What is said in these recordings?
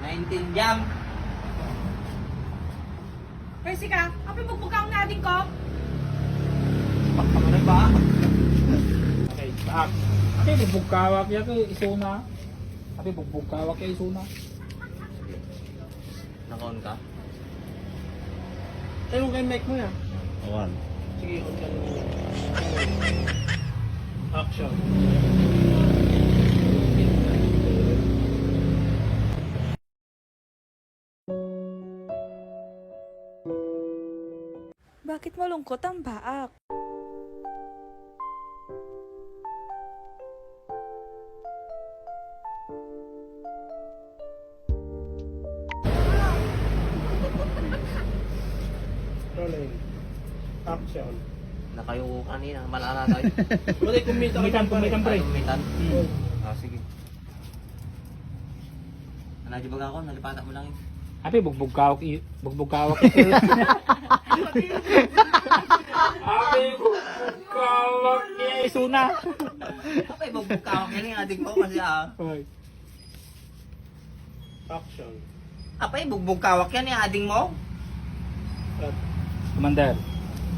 Naintindihan. Kasi ka, api magpagkaong natin ko. Pakpakanay ba? Okay, back. Ate, bugbugkawak ya kay isuna. Ate, bugbugkawak ya isuna. Naka-on ka? Ay, yung kay mic mo yan. Awan. Sige, on ka lang. Action. Bakit malungkot ang baak? Rolling. Action. Nakayuko kanina. Malala tayo. Wala, kumita ka Kumitan, pre. Tumitan. Hmm. Sige. Nanadyo baga ako, nalipatan mo lang yun. Ate, bugbugkawak ito. Ate, bugbugkawak ya isuna. Kapay, magbukawak yan yung adik mo kasi Hoy. Action. Apay, bugbog-kawak yan yung ading mo. Cut. Commander.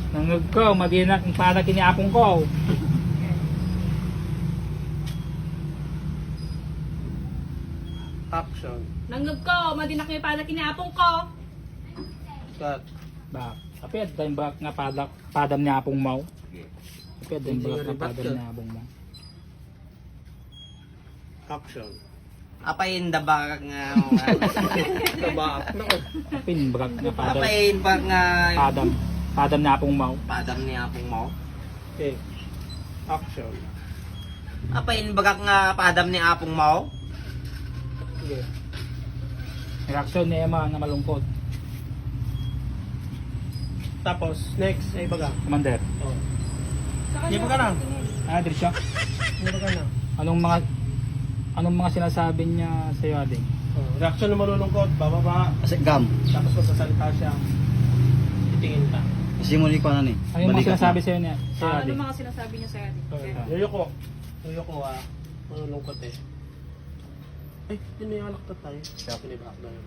Nangag ko, maginak ang para kiniapong ko. Action. Nanggag ko, madinak niya pala kiniapong ko. Cut. Bak. Ate, at tayong bak nga padam niya apong mau. Ate, at tayong bak nga padam niya apong mau. Action. Apay, indabak nga. Tabak. Naku. Ate, bak nga padam. Apay, bak nga. Padam niya apong mau. Padam niya apong mo. Okay. Action. Apay, bagak nga padam ni apong mo. Sige. Reaction ni Emma na malungkot. Tapos, next, ay baga. Commander. Oh. Hindi baga lang. Ah, Dirsya. Hindi baga lang. Anong mga sinasabi niya sa iyo, Ading? Oh. Reaction na malulungkot, bababa. Kasi gam. Tapos magsasalita siya. Titingin ka. Kasi mo ni ko ano ni. Ano yung mga sinasabi sa iyo niya? Sa iyo, Ano Ading? mga sinasabi niya sa atin? Yoyoko. Yoyoko malulungkot eh. Ay, yun na yung alakta tayo. Kaya pinibak na yun.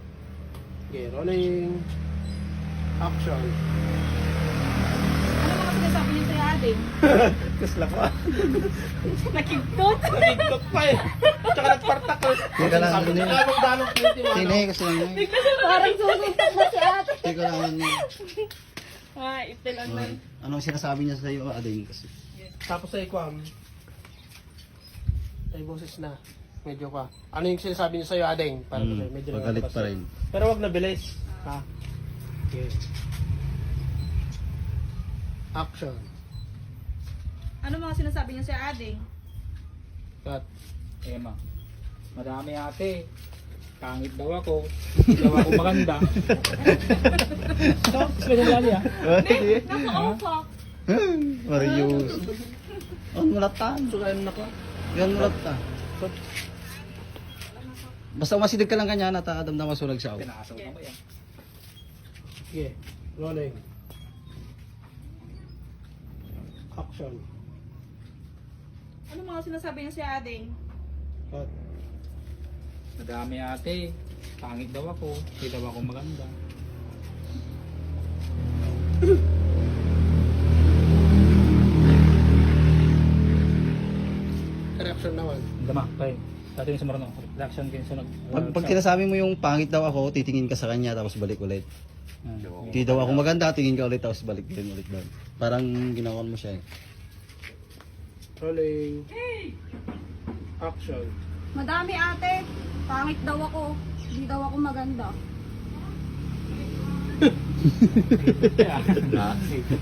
Okay, rolling. Action. Ano mga sinasabi niya sa atin? Kasla pa. Nakigtot. Nagigtot pa eh. Tsaka nagpartak ko. Teka lang, Sabi ano niya, yun? "Ay, magdalong pinti mo." Sine kasi lang yun. Parang susunod na si ate. Hindi ko lang ano yun. Ah, itil online. Anong sinasabi niya sa iyo, Ading? Kasi Tapos ay kwam. Ay boses na. Medyo ka. Ano yung sinasabi niya sa'yo, Adeng? Para medyo pagalit nakalabas pa na. rin. Pero wag na bilis. Ha? Okay. Action. Ano mga sinasabi niya sa atin? Cut. Emma. Madami ate. Pangit daw ako. Hindi daw ako maganda. So, ganyan lang niya. Nakaupak. Marius. On mulatan. Sukain na ko. Yan mulatan. Basta masidig ka lang kanya na takadam na masunag siya. Pinakasaw na mo yan. Sige. Rolling. Action. Ano mga sinasabi niya sa atin? Cut. Madami ate. Pangit daw ako. Hindi daw ako maganda. Reaction naman. Dama, tayo. Dati yung sumarano. Reaction kayo sunod. Pag sinasabi mo yung pangit daw ako, titingin ka sa kanya tapos balik ulit. Hindi daw ako maganda, tingin ka ulit tapos balik din ulit doon. Parang ginawan mo siya eh. Rolling. Action. Madami ate. Pangit daw ako. Hindi daw ako maganda.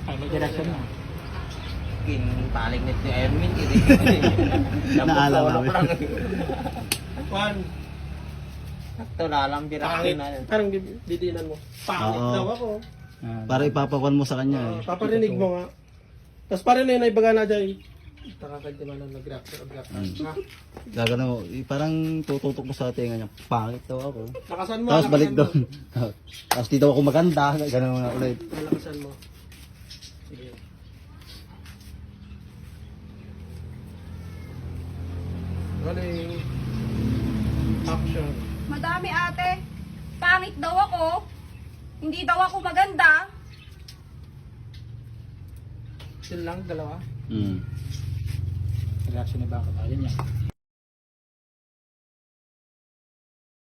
Ay, may direction na. Paling nito ni Erwin. Naalam namin. One. Sakto na alam Pangit. na yan. Parang didinan mo. Pangit Oo. daw ako. Para ipapakuan mo sa kanya eh. Paparinig mo nga. Tapos parang na yun, ibaga na dyan. Nakakagtima na nag-reaction. Ha? Gagano mo, parang tututok mo sa tenga niya. Pangit daw ako. Lakasan mo. Tapos balik lakasan doon. Tapos di daw ako maganda. Ganun nga ulit. mo. Lakasan mo. Sige. Rolling. Action. Madami ate. Pangit daw ako. Hindi daw ako maganda. Sila lang, dalawa. Hmm. Reaction ni Baka tayo niya.